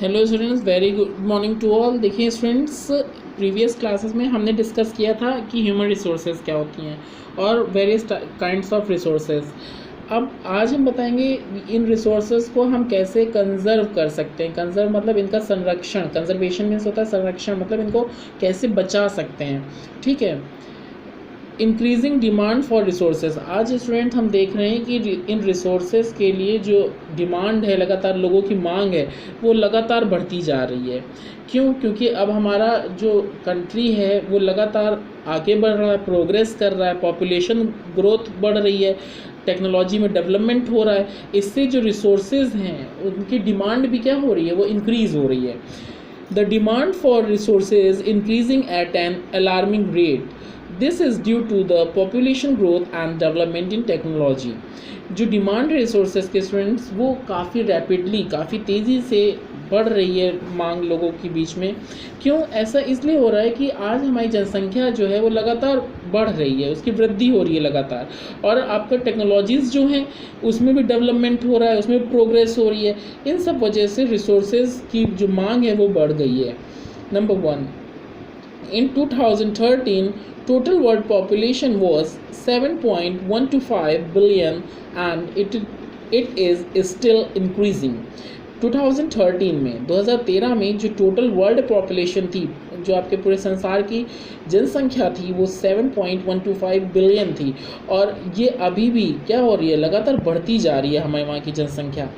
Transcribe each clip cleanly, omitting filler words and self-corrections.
Hello students, very good morning to all. देखिए students, previous classes में हमने discuss किया था कि ह्यूमन रिसोर्सेज क्या होती हैं और वेरियस काइंड्स ऑफ रिसोर्सेज। अब आज हम बताएंगे इन रिसोर्सेज को हम कैसे कंजर्व कर सकते हैं। कंजर्व मतलब इनका संरक्षण, कंजर्वेशन मीन्स होता है संरक्षण, मतलब इनको कैसे बचा सकते हैं। ठीक है। Increasing demand for resources. आज स्टूडेंट हम देख रहे हैं कि इन रिसोर्सेज के लिए जो डिमांड है, लगातार लोगों की मांग है, वो लगातार बढ़ती जा रही है। क्यों? क्योंकि अब हमारा जो कंट्री है वो लगातार आगे बढ़ रहा है, प्रोग्रेस कर रहा है, पॉपुलेशन ग्रोथ बढ़ रही है, टेक्नोलॉजी में डेवलपमेंट हो रहा है। इससे जो रिसोर्सेज हैं उनकी डिमांड भी क्या हो रही है, वो इंक्रीज़ हो रही है। The demand for resources increasing at an alarming rate. This is due to the population growth and development in technology. जो डिमांड रिसोर्सेज के स्टूडेंट्स वो काफ़ी रैपिडली, काफ़ी तेज़ी से बढ़ रही है मांग लोगों के बीच में। क्यों ऐसा? इसलिए हो रहा है कि आज हमारी जनसंख्या जो है वो लगातार बढ़ रही है, उसकी वृद्धि हो रही है लगातार, और आपका टेक्नोलॉजीज़ जो हैं उसमें भी डेवलपमेंट हो रहा है, उसमें भी प्रोग्रेस हो रही है। इन सब वजह से रिसोर्सेज की जो मांग है वो बढ़ गई है। Number 1, in 2013 total world population was 7.125 billion and it is still increasing. 2013 में जो टोटल वर्ल्ड पॉपुलेशन थी, जो आपके पूरे संसार की जनसंख्या थी, वो 7.125 बिलियन थी, और ये अभी भी क्या हो रही है, लगातार बढ़ती जा रही है हमारे वहाँ की जनसंख्या।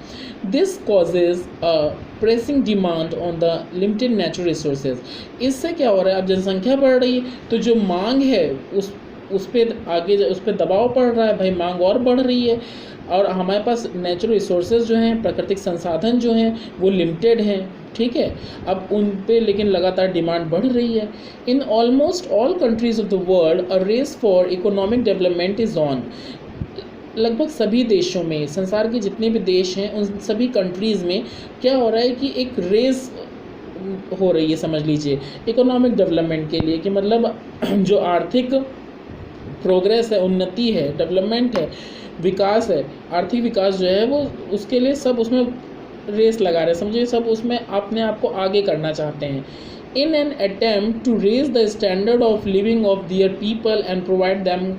This causes a pressing demand on the limited natural resources. इससे क्या हो रहा है, अब जनसंख्या बढ़ रही है तो जो मांग है उस पर आगे उस पर दबाव पड़ रहा है, भाई मांग और बढ़ रही है, और हमारे पास नेचुरल रिसोर्सेज जो हैं, प्राकृतिक संसाधन जो हैं वो लिमिटेड हैं। ठीक है। अब उन पे लेकिन लगातार डिमांड बढ़ रही है। In almost all countries of the world a race for economic development is on. लगभग सभी देशों में, संसार के जितने भी देश हैं उन सभी कंट्रीज़ में क्या हो रहा है कि एक रेस हो रही है, समझ लीजिए, इकोनॉमिक डेवलपमेंट के लिए। कि मतलब जो आर्थिक प्रोग्रेस है, उन्नति है, डेवलपमेंट है, विकास है, आर्थिक विकास जो है वो, उसके लिए सब उसमें रेस लगा रहे हैं, समझिए, सब उसमें अपने आप को आगे करना चाहते हैं। In an attempt to raise the standard of living of their people and provide them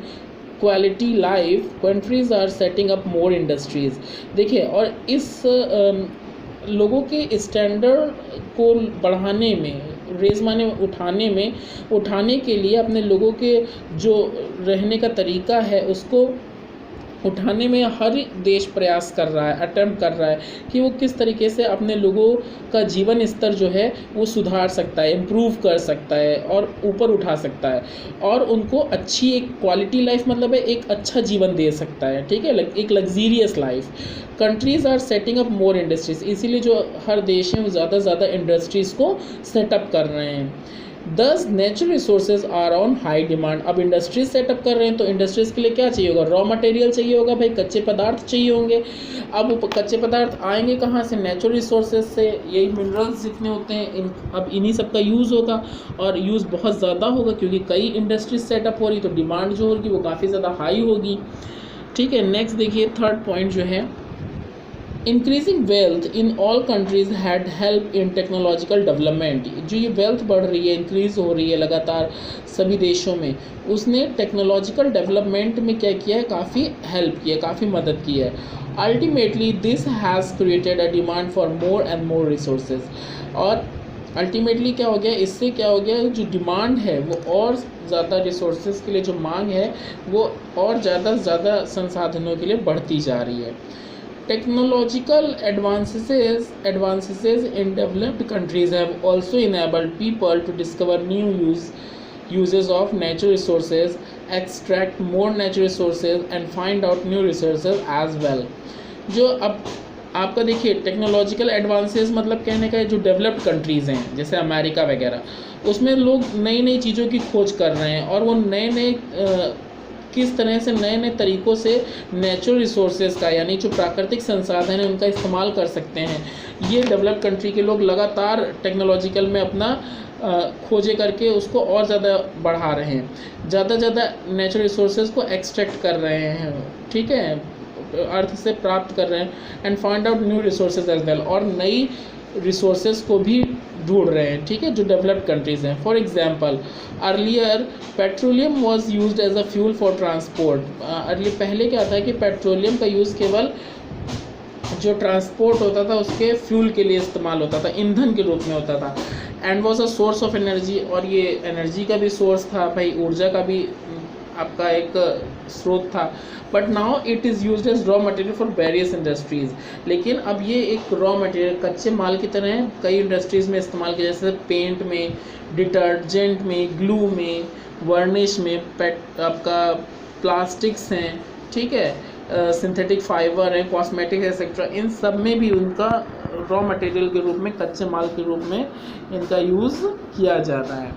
quality life, countries are setting up more industries. देखिए, और इस लोगों के स्टैंडर्ड को बढ़ाने में, रेज माने उठाने के लिए अपने लोगों के जो रहने का तरीका है उसको उठाने में हर देश प्रयास कर रहा है, अटेम्प्ट कर रहा है कि वो किस तरीके से अपने लोगों का जीवन स्तर जो है वो सुधार सकता है, इम्प्रूव कर सकता है और ऊपर उठा सकता है, और उनको अच्छी एक क्वालिटी लाइफ, मतलब है एक अच्छा जीवन दे सकता है। ठीक है, एक luxurious life. Countries are setting up more industries. इसीलिए जो हर देश हैं वो ज़्यादा से ज़्यादा इंडस्ट्रीज़ को सेटअप कर रहे हैं। Thus natural resources are on high demand. अब इंडस्ट्रीज सेटअप कर रहे हैं तो इंडस्ट्रीज़ के लिए क्या चाहिए होगा, रॉ मटेरियल चाहिए होगा, भाई कच्चे पदार्थ चाहिए होंगे। अब वो कच्चे पदार्थ आएंगे कहाँ से? नेचुरल रिसोर्सेज से। यही मिनरल्स जितने होते हैं अब इन्हीं सब का यूज़ होगा, और यूज़ बहुत ज़्यादा होगा क्योंकि कई इंडस्ट्रीज सेटअप हो रही, तो डिमांड जो होगी वो काफ़ी ज़्यादा हाई होगी। ठीक है। नेक्स्ट देखिए, थर्ड पॉइंट जो है, increasing wealth in all countries had help in technological development. जो ये वेल्थ बढ़ रही है, इंक्रीज़ हो रही है लगातार सभी देशों में, उसने टेक्नोलॉजिकल डेवलपमेंट में क्या किया है, काफ़ी हेल्प की है, काफ़ी मदद की है। Ultimately this has created a demand for more and more resources. और अल्टीमेटली क्या हो गया, इससे क्या हो गया, जो डिमांड है वो और ज़्यादा, रिसोर्सेज के लिए जो मांग है वो और ज़्यादा से ज़्यादा संसाधनों के लिए बढ़ती जा रही है। Technological advances in developed countries have also enabled people to discover new uses of natural resources, extract more natural resources, and find out new resources as well. जो अब आपका देखिए, टेक्नोलॉजिकल एडवांसेस मतलब कहने का है, जो डेवलप्ड कंट्रीज़ हैं जैसे अमेरिका वगैरह, उसमें लोग नई नई चीज़ों की खोज कर रहे हैं, और वो नए किस तरह से नए नए तरीक़ों से नेचुरल रिसोर्सेज का, यानी जो प्राकृतिक संसाधन है उनका इस्तेमाल कर सकते हैं। ये डेवलप्ड कंट्री के लोग लगातार टेक्नोलॉजिकल में अपना खोजे करके उसको और ज़्यादा बढ़ा रहे हैं, ज़्यादा से ज़्यादा नेचुरल रिसोर्सेज को एक्सट्रैक्ट कर रहे हैं। ठीक है, अर्थ से प्राप्त कर रहे हैं, and find out new resources as well, और नई रिसोर्सेज को भी ढूंढ रहे हैं, ठीक है, जो डेवलप्ड कंट्रीज़ हैं। For example earlier petroleum was used as a fuel for transport. Early पहले क्या था कि पेट्रोलियम का यूज़ केवल जो ट्रांसपोर्ट होता था उसके फ्यूल के लिए इस्तेमाल होता था, ईंधन के रूप में होता था। And was a source of energy, और ये एनर्जी का भी सोर्स था भाई, ऊर्जा का भी आपका एक स्रोत था। But now it is used as raw material for various industries. लेकिन अब ये एक रॉ मटेरियल, कच्चे माल की तरह है, कई इंडस्ट्रीज़ में इस्तेमाल किया, जैसे पेंट में, डिटर्जेंट में, ग्लू में, वर्निश में, आपका प्लास्टिक्स हैं, ठीक है, सिंथेटिक फाइबर है, कॉस्मेटिक एक्सेट्रा, इन सब में भी उनका रॉ मटेरियल के रूप में, कच्चे माल के रूप में इनका यूज़ किया जाता है।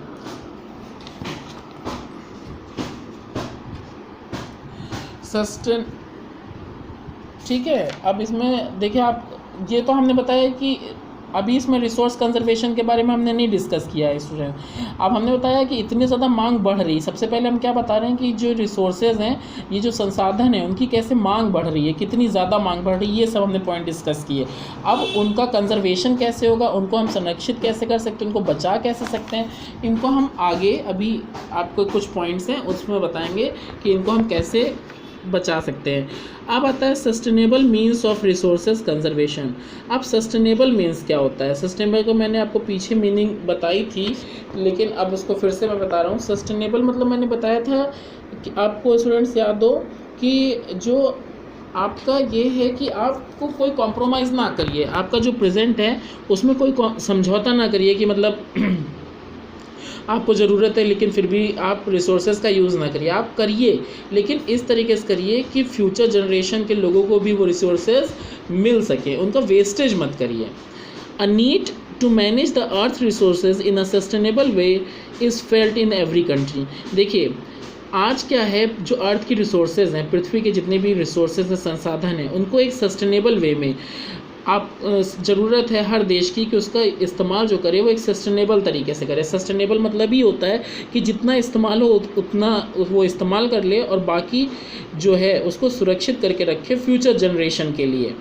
सस्टेन, ठीक है। अब इसमें देखिए आप, ये तो हमने बताया कि अभी इसमें रिसोर्स कंजर्वेशन के बारे में हमने नहीं डिस्कस किया है स्टूडेंट। अब हमने बताया कि इतनी ज़्यादा मांग बढ़ रही है। सबसे पहले हम क्या बता रहे हैं कि जो रिसोर्सेज हैं, ये जो संसाधन हैं, उनकी कैसे मांग बढ़ रही है, कितनी ज़्यादा मांग बढ़ रही है, ये सब हमने पॉइंट डिस्कस किए। अब उनका कंजर्वेशन कैसे होगा, उनको हम संरक्षित कैसे कर सकते हैं, उनको बचा कैसे सकते हैं, इनको हम आगे अभी आपको कुछ पॉइंट्स हैं उसमें बताएंगे कि इनको हम कैसे बचा सकते हैं। अब आता है sustainable means of resources conservation. अब सस्टेनेबल मीन्स क्या होता है? सस्टेनेबल को मैंने आपको पीछे मीनिंग बताई थी, लेकिन अब उसको फिर से मैं बता रहा हूँ। सस्टेनेबल मतलब मैंने बताया था कि आपको स्टूडेंट्स याद हो कि जो आपका ये है कि आपको कोई कॉम्प्रोमाइज़ ना करिए, आपका जो प्रेजेंट है उसमें कोई समझौता ना करिए कि मतलब आपको ज़रूरत है लेकिन फिर भी आप रिसोर्सेज का यूज़ ना करिए। आप करिए लेकिन इस तरीके से करिए कि फ्यूचर जनरेशन के लोगों को भी वो रिसोर्सेज मिल सके, उनका वेस्टेज मत करिए। A need to manage the earth resources in a sustainable way is felt in every country. देखिए आज क्या है, जो अर्थ की रिसोर्सेज हैं, पृथ्वी के जितने भी रिसोर्सेज हैं, संसाधन हैं, उनको एक सस्टेनेबल वे में आप ज़रूरत है हर देश की कि उसका इस्तेमाल जो करे वो एक सस्टेनेबल तरीके से करे। सस्टेनेबल मतलब ही होता है कि जितना इस्तेमाल हो उतना वो इस्तेमाल कर ले और बाकी जो है उसको सुरक्षित करके रखे फ्यूचर जनरेशन के लिए।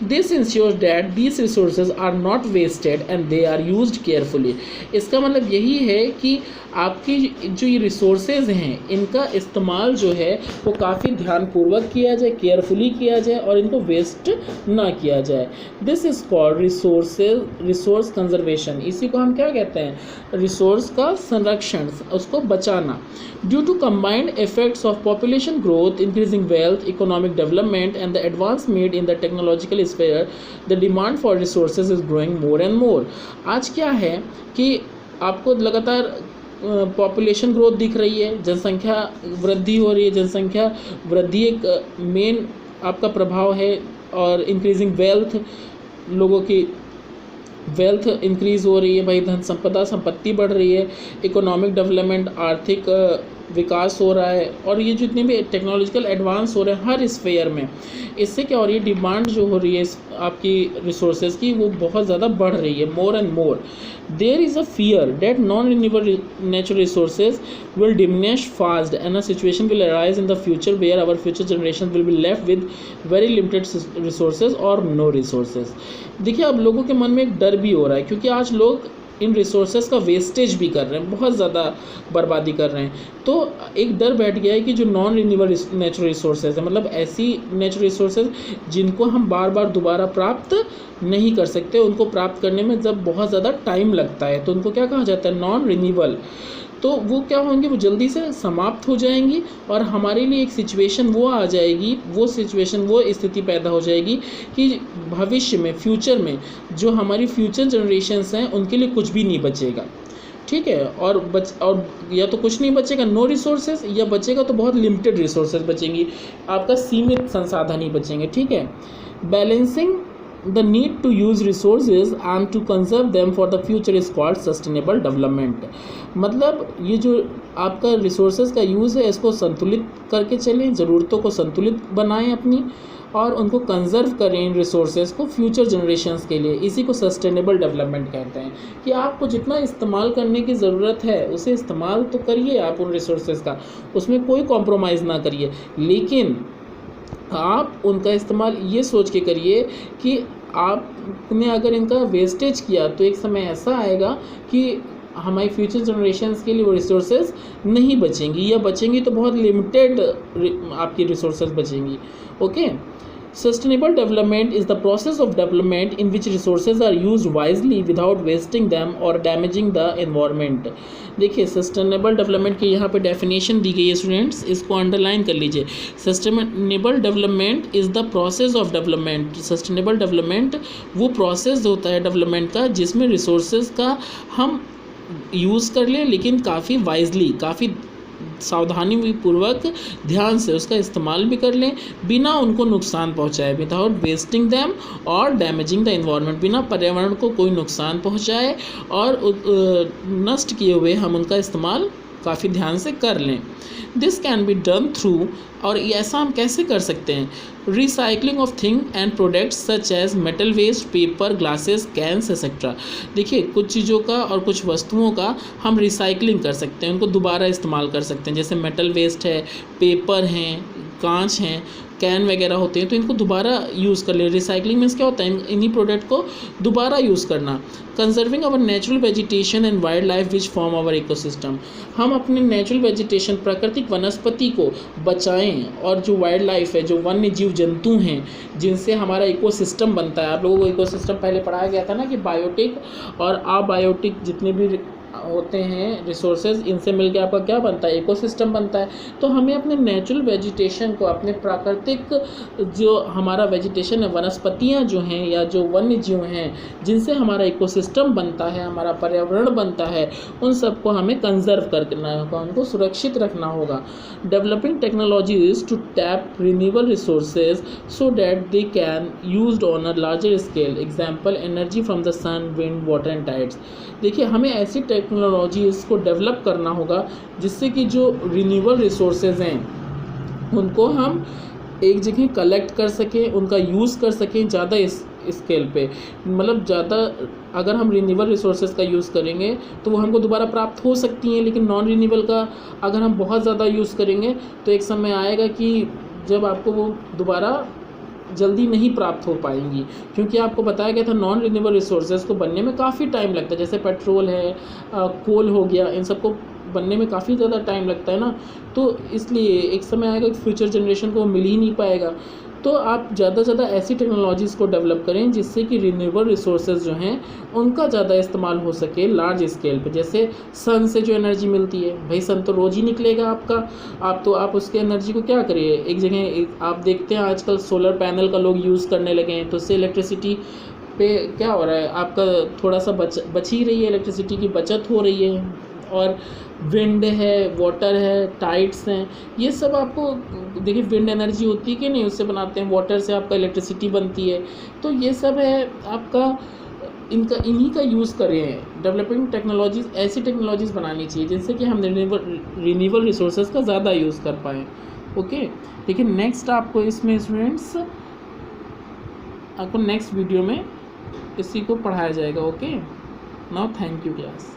This ensures that these resources are not wasted and they are used carefully. इसका मतलब यही है कि आपकी जो ये रिसोर्सेज हैं इनका इस्तेमाल जो है वो काफ़ी ध्यानपूर्वक किया जाए, केयरफुली किया जाए और इनको वेस्ट ना किया जाए। This is called resource conservation. इसी को हम क्या कहते हैं? रिसोर्स का संरक्षण, उसको बचाना। Due to combined effects of population growth, increasing wealth, economic development and the advance made in the technological sphere, the demand for resources is growing more and more. आज क्या है कि आपको लगातार पॉपुलेशन ग्रोथ दिख रही है, जनसंख्या वृद्धि हो रही है, जनसंख्या वृद्धि एक मेन आपका प्रभाव है, और इंक्रीजिंग वेल्थ, लोगों की वेल्थ इंक्रीज़ हो रही है भाई, धन संपदा संपत्ति बढ़ रही है, इकोनॉमिक डेवलपमेंट आर्थिक विकास हो रहा है, और ये जितने भी टेक्नोलॉजिकल एडवांस हो रहे हैं हर स्फेयर में, इससे क्या हो रही है, डिमांड जो हो रही है आपकी रिसोर्सेज की वो बहुत ज़्यादा बढ़ रही है, more and more. There is a fear that non renewable natural resources will diminish fast and a situation will arise in the future where our future generation will be left with very limited resources or no resources। देखिए अब लोगों के मन में एक डर भी हो रहा है क्योंकि आज लोग इन रिसोर्सेज का वेस्टेज भी कर रहे हैं, बहुत ज़्यादा बर्बादी कर रहे हैं। तो एक डर बैठ गया है कि जो नॉन रिन्यूएबल नेचुरल रिसोर्सेज है, मतलब ऐसी नेचुरल रिसोर्सेज जिनको हम बार बार दोबारा प्राप्त नहीं कर सकते, उनको प्राप्त करने में जब बहुत ज़्यादा टाइम लगता है तो उनको क्या कहा जाता है? Non renewable. तो वो क्या होंगे, वो जल्दी से समाप्त हो जाएंगी और हमारे लिए एक सिचुएशन वो आ जाएगी, वो सिचुएशन, वो स्थिति पैदा हो जाएगी कि भविष्य में, फ्यूचर में जो हमारी फ्यूचर जनरेशन्स हैं उनके लिए कुछ भी नहीं बचेगा, ठीक है। और या तो कुछ नहीं बचेगा, नो रिसोर्सेज, या बचेगा तो बहुत लिमिटेड रिसोर्सेज बचेंगी, आपका सीमित संसाधन ही बचेंगे, ठीक है। Balancing the need to use resources and to conserve them for the future is called sustainable development। मतलब ये जो आपका रिसोर्सेज का यूज़ है इसको संतुलित करके चलें, ज़रूरतों को संतुलित बनाएं अपनी, और उनको कंजर्व करें इन रिसोर्सेज को फ्यूचर जनरेशन्स के लिए। इसी को सस्टेनेबल डेवलपमेंट कहते हैं कि आपको जितना इस्तेमाल करने की ज़रूरत है उसे इस्तेमाल तो करिए आप उन रिसोर्सेज का, उसमें कोई कॉम्प्रोमाइज़ ना करिए, लेकिन आप उनका इस्तेमाल ये सोच के करिए कि आपने अगर इनका वेस्टेज किया तो एक समय ऐसा आएगा कि हमारी फ्यूचर जनरेशन्स के लिए वो रिसोर्सेज नहीं बचेंगी, या बचेंगी तो बहुत लिमिटेड आपकी रिसोर्सेज बचेंगी। Okay, sustainable development is the process of development in which resources are used wisely without wasting them और डैमेजिंग द एनवायरनमेंट। देखिए, सस्टेनेबल डेवलपमेंट की यहाँ पे डेफिनेशन दी गई है स्टूडेंट्स, इसको अंडरलाइन कर लीजिए। Sustainable development is the process of development. Sustainable development वो प्रोसेस होता है डेवलपमेंट का जिसमें रिसोर्सेज का हम यूज़ कर लें, लेकिन काफ़ी वाइजली, काफ़ी सावधानी पूर्वक ध्यान से उसका इस्तेमाल भी कर लें, बिना उनको नुकसान पहुंचाए, विदाउट वेस्टिंग दैम और डैमेजिंग द एनवायरनमेंट, बिना पर्यावरण को कोई नुकसान पहुंचाए और नष्ट किए हुए हम उनका इस्तेमाल काफ़ी ध्यान से कर लें। This can be done through, और ऐसा हम कैसे कर सकते हैं, recycling of thing and products such as metal waste, paper, glasses, cans etcetera. देखिए, कुछ चीज़ों का और कुछ वस्तुओं का हम रिसाइकलिंग कर सकते हैं, उनको दोबारा इस्तेमाल कर सकते हैं, जैसे मेटल वेस्ट है, पेपर हैं, कांच हैं, कैन वगैरह होते हैं, तो इनको दोबारा यूज़ कर ले। रिसाइकलिंग मीन्स क्या होता है, इन्हीं प्रोडक्ट को दोबारा यूज़ करना। Conserving our natural vegetation and wild life which form our ecosystem. हम अपने नेचुरल वेजिटेशन, प्राकृतिक वनस्पति को बचाएं, और जो वाइल्ड लाइफ है, जो वन्य जीव जंतु हैं जिनसे हमारा इकोसिस्टम बनता है। आप लोगों को इकोसिस्टम पहले पढ़ाया गया था ना कि बायोटिक और अबायोटिक जितने भी होते हैं रिसोर्सेज, इनसे मिलकर आपका क्या बनता है, इकोसिस्टम बनता है। तो हमें अपने नेचुरल वेजिटेशन को, अपने प्राकृतिक जो हमारा वेजिटेशन है, वनस्पतियां जो हैं या जो वन्य जीव हैं जिनसे हमारा इकोसिस्टम बनता है, हमारा पर्यावरण बनता है, उन सबको हमें कंजर्व करना होगा, उनको सुरक्षित रखना होगा। Developing technologies to tap renewable resources so that they can used on a larger scale, example energy from the sun, wind, water and tides. देखिए, हमें ऐसी टेक्नोलॉजीज़ को डेवलप करना होगा जिससे कि जो रिन्यूएबल रिसोर्सेज हैं उनको हम एक जगह कलेक्ट कर सकें, उनका यूज़ कर सकें ज़्यादा इस स्केल पे। मतलब ज़्यादा अगर हम रिन्यूएबल रिसोर्सेज का यूज़ करेंगे तो वो हमको दोबारा प्राप्त हो सकती हैं, लेकिन नॉन रिन्यूएबल का अगर हम बहुत ज़्यादा यूज़ करेंगे तो एक समय आएगा कि जब आपको वो दोबारा जल्दी नहीं प्राप्त हो पाएंगी, क्योंकि आपको बताया गया था नॉन रिन्यूएबल रिसोर्सेज को बनने में काफ़ी टाइम लगता है। जैसे पेट्रोल है, कोल हो गया, इन सबको बनने में काफ़ी ज़्यादा टाइम लगता है ना, तो इसलिए एक समय आएगा कि फ्यूचर जनरेशन को मिल ही नहीं पाएगा। तो आप ज़्यादा से ज़्यादा ऐसी टेक्नोलॉजीज़ को डेवलप करें जिससे कि रिन्यूएबल रिसोर्सेज जो हैं उनका ज़्यादा इस्तेमाल हो सके लार्ज स्केल पे। जैसे सन से जो एनर्जी मिलती है, भाई सन तो रोज़ ही निकलेगा आपका, आप उसके एनर्जी को क्या करिए, एक जगह आप देखते हैं आजकल सोलर पैनल का लोग यूज़ करने लगे हैं, तो उससे इलेक्ट्रिसिटी पे क्या हो रहा है, आपका थोड़ा सा बच ही रही है, इलेक्ट्रिसिटी की बचत हो रही है। और विंड है, वाटर है, टाइड्स हैं, ये सब आपको देखिए, विंड एनर्जी होती है कि नहीं, उससे बनाते हैं, वाटर से आपका इलेक्ट्रिसिटी बनती है, तो ये सब है आपका, इन्हीं का यूज़ करें। डेवलपिंग टेक्नोलॉजीज़, ऐसी टेक्नोलॉजीज़ बनानी चाहिए जिनसे कि हम रिन्यूएबल रिसोर्सेज का ज़्यादा यूज़ कर पाएँ। ओके, देखिए नेक्स्ट आपको इसमें स्टूडेंट्स, आपको नेक्स्ट वीडियो में इसी को पढ़ाया जाएगा। Okay, now thank you class.